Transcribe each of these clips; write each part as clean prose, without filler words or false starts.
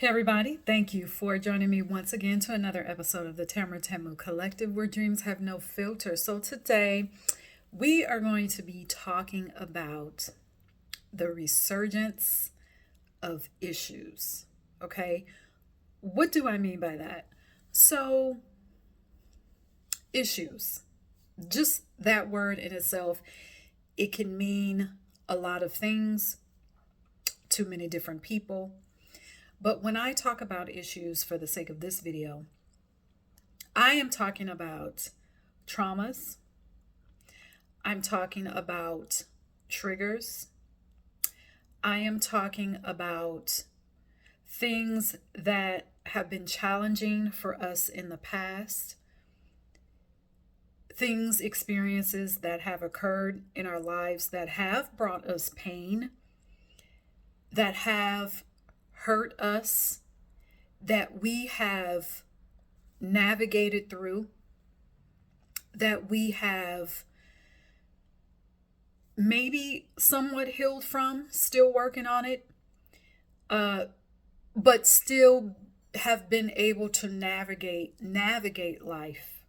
Hey everybody, thank you for joining me once again to another episode of the Tamara Tamu Collective where dreams have no filter. So today we are going to be talking about the resurgence of issues. Okay, what do I mean by that? So, issues, just that word in itself, it can mean a lot of things to many different people. But when I talk about issues for the sake of this video, I am talking about traumas. I'm talking about triggers. I am talking about things that have been challenging for us in the past. Things, experiences that have occurred in our lives that have brought us pain, that have hurt us, that we have navigated through, that we have maybe somewhat healed from, still working on it, but still have been able to navigate life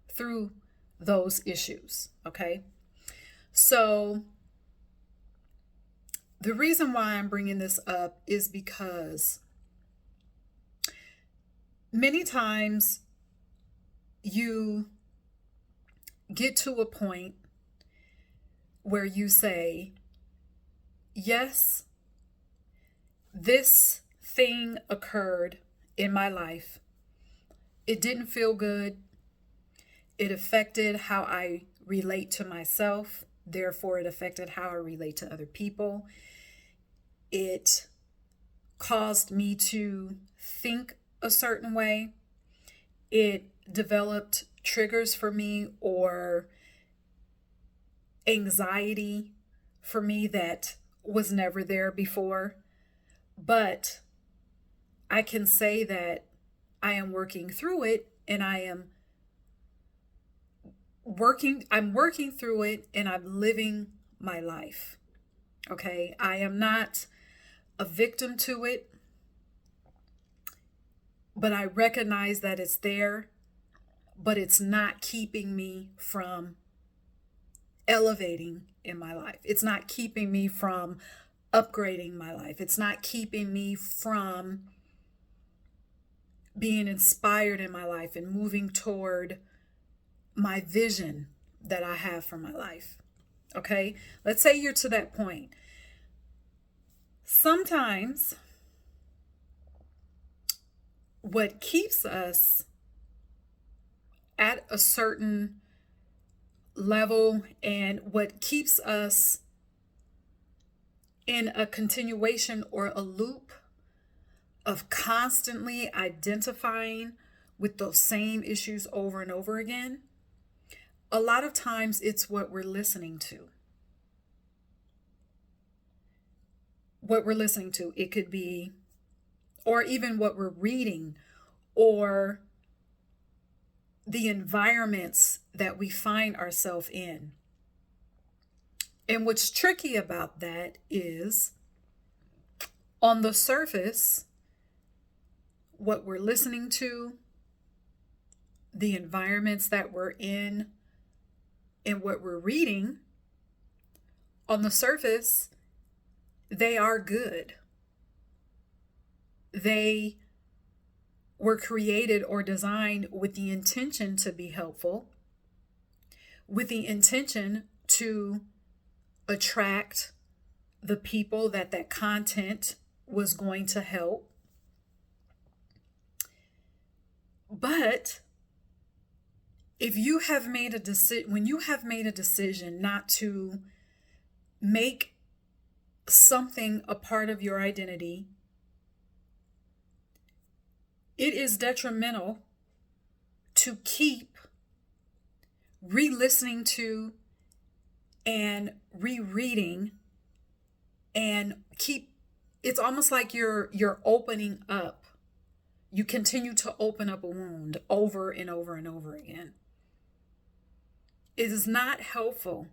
through those issues. Okay, so the reason why I'm bringing this up is because many times you get to a point where you say, yes, this thing occurred in my life. It didn't feel good. It affected how I relate to myself. Therefore, it affected how I relate to other people. It caused me to think a certain way. It developed triggers for me or anxiety for me that was never there before. But I can say that I am working through it, and I'm working through it, and I'm living my life. Okay, I am not a victim to it, but I recognize that it's there, but it's not keeping me from elevating in my life. It's not keeping me from upgrading my life. It's not keeping me from being inspired in my life and moving toward my vision that I have for my life. Okay, let's say you're to that point. Sometimes what keeps us at a certain level and what keeps us in a continuation or a loop of constantly identifying with those same issues over and over again, a lot of times it's what we're listening to. What we're listening to. It could be, or even what we're reading, or the environments that we find ourselves in. And what's tricky about that is, on the surface, what we're listening to, the environments that we're in, and what we're reading, on the surface, they are good. They were created or designed with the intention to be helpful, with the intention to attract the people that content was going to help. But if you have made a decision, when you have made a decision not to make something a part of your identity, it is detrimental to keep re-listening to and rereading and it's almost like you're opening up. You continue to open up a wound over and over and over again. It is not helpful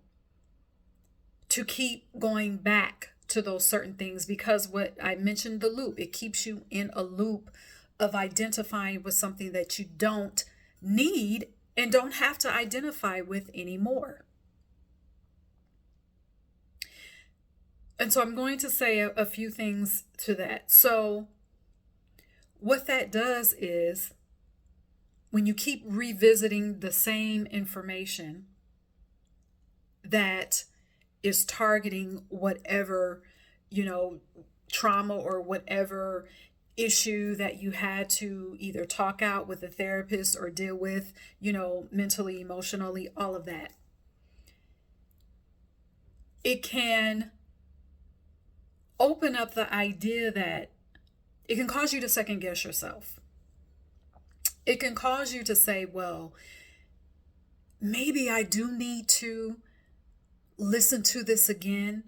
to keep going back to those certain things, because what I mentioned, the loop, it keeps you in a loop of identifying with something that you don't need and don't have to identify with anymore. And so I'm going to say a few things to that. So what that does is, when you keep revisiting the same information that is targeting whatever, trauma or whatever issue that you had to either talk out with a therapist or deal with, mentally, emotionally, all of that, it can open up the idea that it can cause you to second guess yourself. It can cause you to say, well, maybe I do need to listen to this again,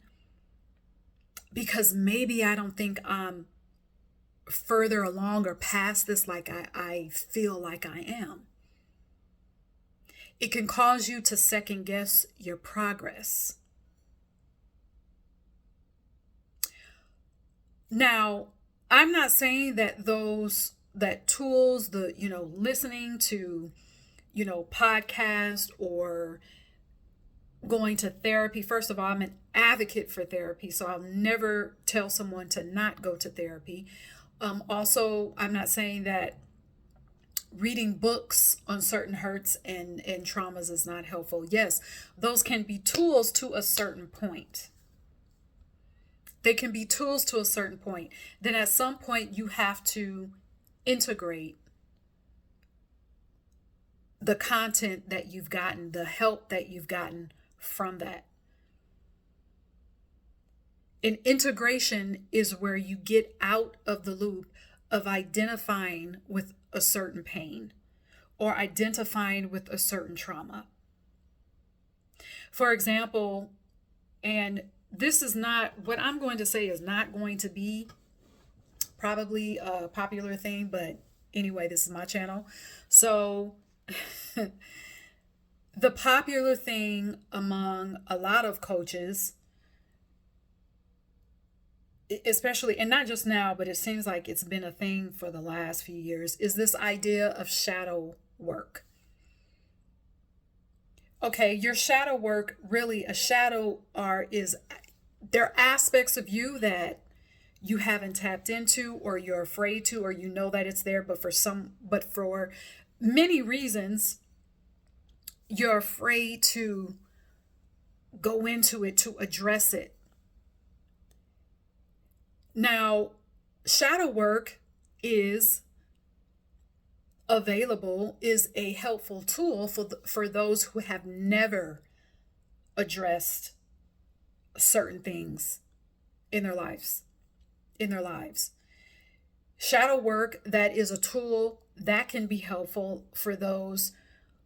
because maybe I don't think I'm further along or past this like I feel like I am. It can cause you to second guess your progress. Now, I'm not saying that tools, listening to, podcast or going to therapy. First of all, I'm an advocate for therapy, so I'll never tell someone to not go to therapy. Also, I'm not saying that reading books on certain hurts and traumas is not helpful. Yes, those can be tools to a certain point. They can be tools to a certain point. Then at some point you have to integrate the content that you've gotten, the help that you've gotten from that. And integration is where you get out of the loop of identifying with a certain pain or identifying with a certain trauma. For example, and this is not, what I'm going to say is not going to be probably a popular thing, but anyway, this is my channel. So the popular thing among a lot of coaches, especially, and not just now, but it seems like it's been a thing for the last few years, is this idea of shadow work. Okay, your shadow work, really, a shadow there are aspects of you that you haven't tapped into, or you're afraid to, or that it's there, but for many reasons, you're afraid to go into it, to address it. Now, shadow work is a helpful tool for those who have never addressed certain things in their lives. Shadow work, that is a tool that can be helpful for those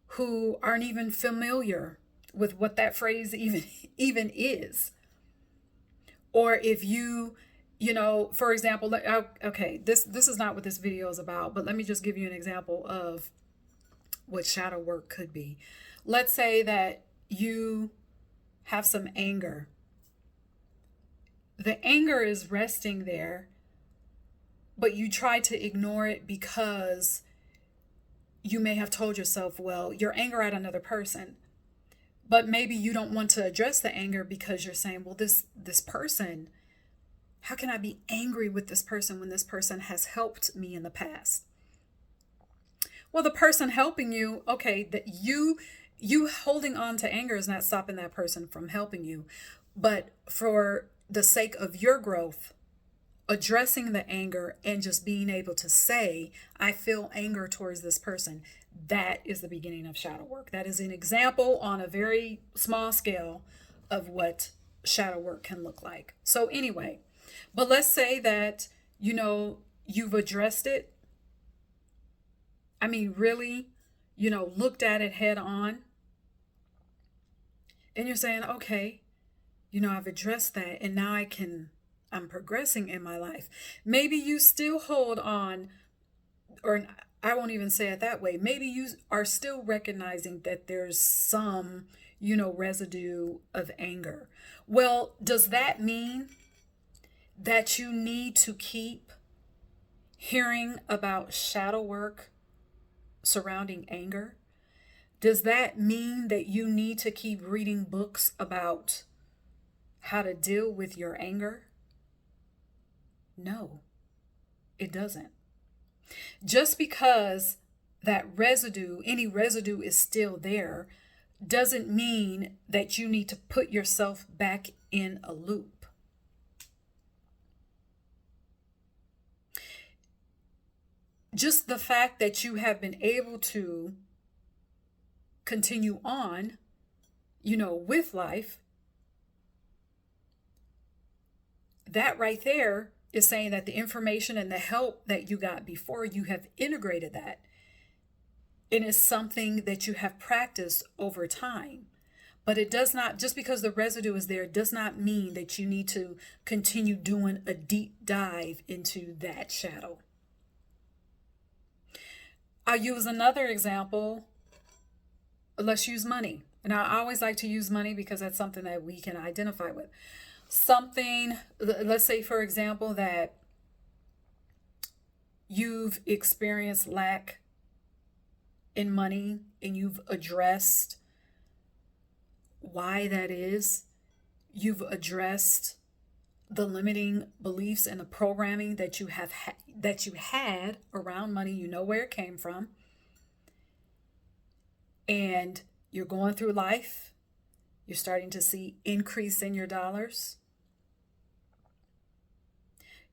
who aren't even familiar with what that phrase even is. Or if for example, okay, this is not what this video is about, but let me just give you an example of what shadow work could be. Let's say that you have some anger. The anger is resting there, but you try to ignore it because you may have told yourself, well, your anger at another person, but maybe you don't want to address the anger because you're saying, well, this person, how can I be angry with this person when this person has helped me in the past? Well, the person helping you, okay, that you holding on to anger is not stopping that person from helping you. But for the sake of your growth, addressing the anger and just being able to say, I feel anger towards this person, that is the beginning of shadow work. That is an example on a very small scale of what shadow work can look like. So anyway, but let's say that, you've addressed it. I mean, really, looked at it head on. And you're saying, okay, I've addressed that, and now I'm progressing in my life. Maybe you still hold on, or I won't even say it that way. Maybe you are still recognizing that there's some, residue of anger. Well, does that mean that you need to keep hearing about shadow work surrounding anger? Does that mean that you need to keep reading books about how to deal with your anger? No, it doesn't. Just because that residue, any residue is still there, doesn't mean that you need to put yourself back in a loop. Just the fact that you have been able to continue on, with life, that right there is saying that the information and the help that you got before, you have integrated that. It is something that you have practiced over time. But it does not, just because the residue is there, does not mean that you need to continue doing a deep dive into that shadow. I'll use another example. Let's use money. And I always like to use money because that's something that we can identify with. Something, let's say, for example, that you've experienced lack in money and you've addressed why that is. You've addressed the limiting beliefs and the programming that you have that you had around money. You know where it came from. And you're going through life. You're starting to see increase in your dollars.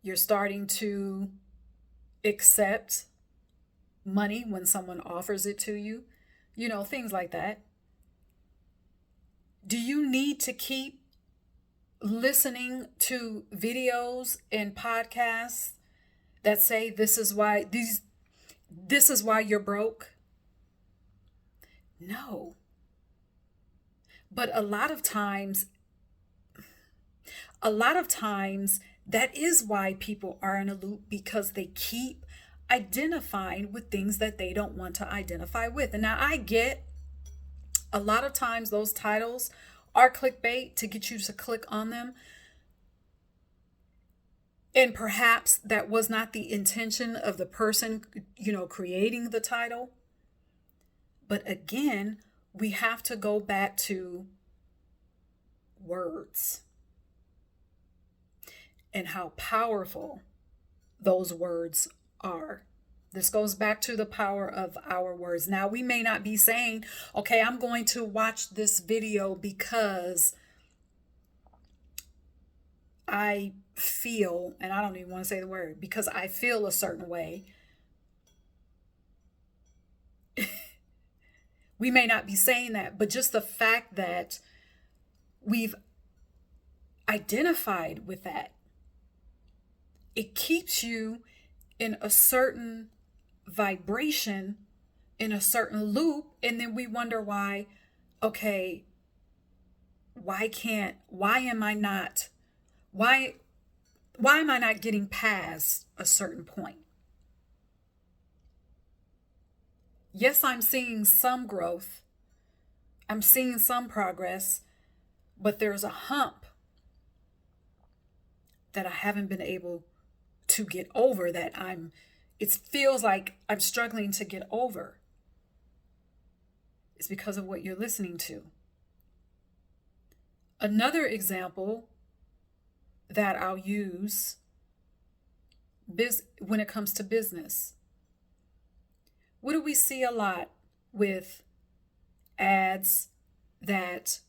You're starting to accept money when someone offers it to you. Things like that. Do you need to keep listening to videos and podcasts that say this is why you're broke? No. But a lot of times that is why people are in a loop, because they keep identifying with things that they don't want to identify with. And now I get a lot of times those titles are clickbait to get you to click on them. And perhaps that was not the intention of the person, creating the title. But again, we have to go back to words and how powerful those words are. This goes back to the power of our words. Now, we may not be saying, okay, I'm going to watch this video because I feel, and I don't even want to say the word, because I feel a certain way. We may not be saying that, but just the fact that we've identified with that, it keeps you in a certain vibration, in a certain loop. And then we wonder why, okay, why am I not getting past a certain point? Yes, I'm seeing some growth. I'm seeing some progress, but there's a hump that I haven't been able to get over, that it feels like I'm struggling to get over. It's because of what you're listening to. Another example that I'll use when it comes to business. What do we see a lot with ads that,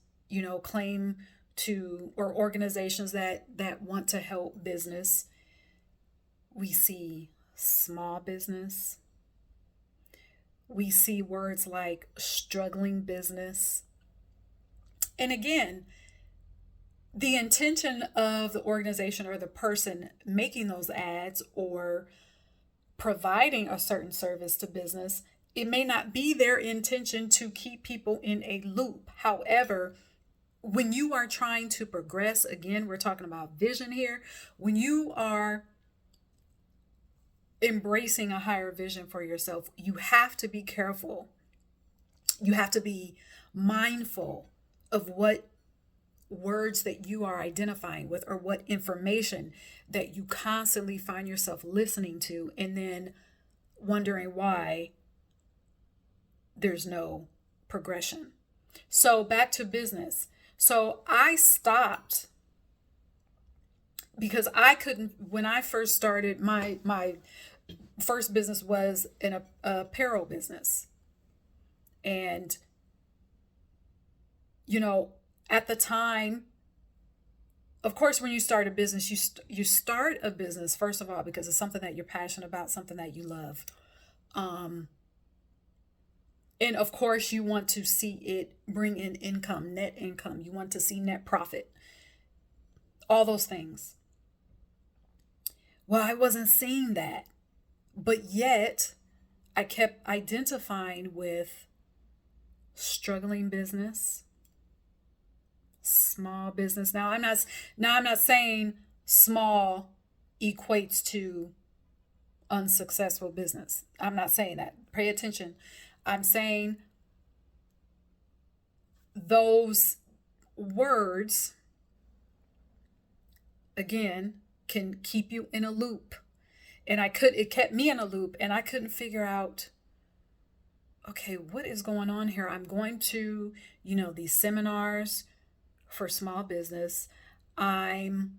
claim to, or organizations that want to help business? We see small business. We see words like struggling business. And again, the intention of the organization or the person making those ads or providing a certain service to business, it may not be their intention to keep people in a loop. However, when you are trying to progress, again, we're talking about vision here. When you are embracing a higher vision for yourself, you have to be careful. You have to be mindful of what words that you are identifying with, or what information that you constantly find yourself listening to, and then wondering why there's no progression. So back to business. So I stopped because I couldn't, when I first started, my first business was an apparel business. And, at the time, of course, when you start a business, you start a business, first of all, because it's something that you're passionate about, something that you love. And of course, you want to see it bring in income, net income. You want to see net profit, all those things. Well, I wasn't seeing that, but yet I kept identifying with struggling business, small business. Now I'm not saying small equates to unsuccessful business. I'm not saying that. Pay attention. I'm saying those words, again, can keep you in a loop. And it kept me in a loop, and I couldn't figure out, okay, what is going on here? I'm going to, these seminars for small business. I'm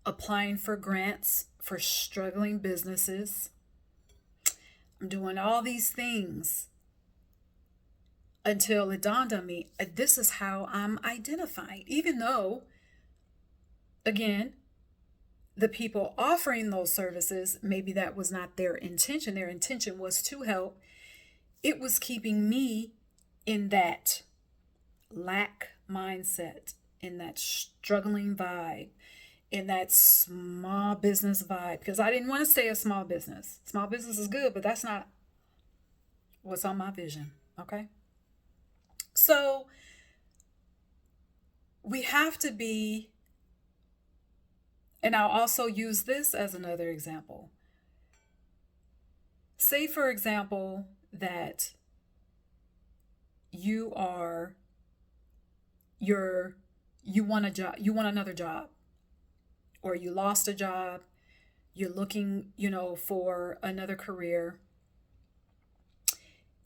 applying for grants for struggling businesses. I'm doing all these things until it dawned on me, this is how I'm identifying. Even though, again, the people offering those services, maybe that was not their intention. Their intention was to help. It was keeping me in that lack mindset, in that struggling vibe, in that small business vibe, because I didn't want to stay a small business. Small business is good, but that's not what's on my vision. Okay. So we have to be, and I'll also use this as another example. Say, for example, that you want a job, you want another job, or you lost a job, you're looking, for another career.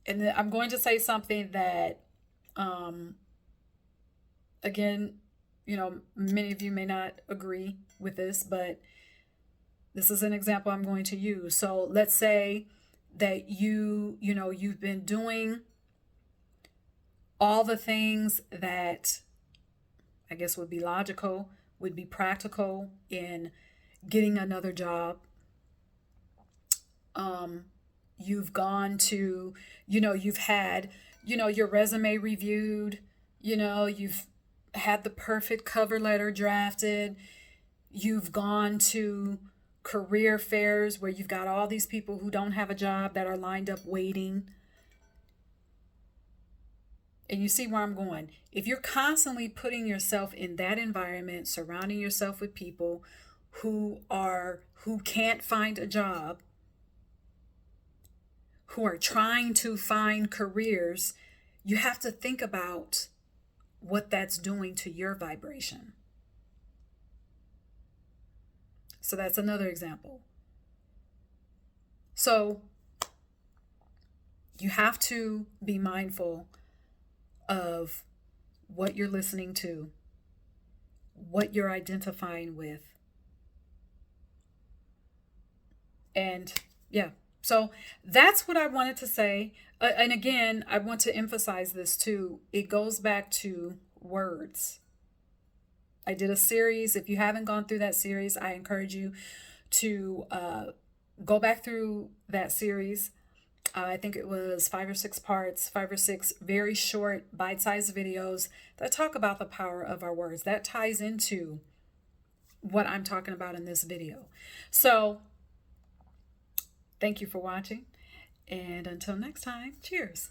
And I'm going to say something that, again, many of you may not agree with this, but this is an example I'm going to use. So let's say that you've been doing all the things that I guess would be logical, would be practical in getting another job. You've gone to, you've had, your resume reviewed, you've had the perfect cover letter drafted. You've gone to career fairs where you've got all these people who don't have a job that are lined up waiting. And you see where I'm going. If you're constantly putting yourself in that environment, surrounding yourself with people who can't find a job, who are trying to find careers, you have to think about what that's doing to your vibration. So that's another example. So you have to be mindful of what you're listening to, what you're identifying with. And so that's what I wanted to say. And again, I want to emphasize this too. It goes back to words. I did a series. If you haven't gone through that series, I encourage you to go back through that series. I think it was 5 or 6 parts, 5 or 6 very short bite-sized videos that talk about the power of our words. That ties into what I'm talking about in this video. So thank you for watching. And until next time, cheers.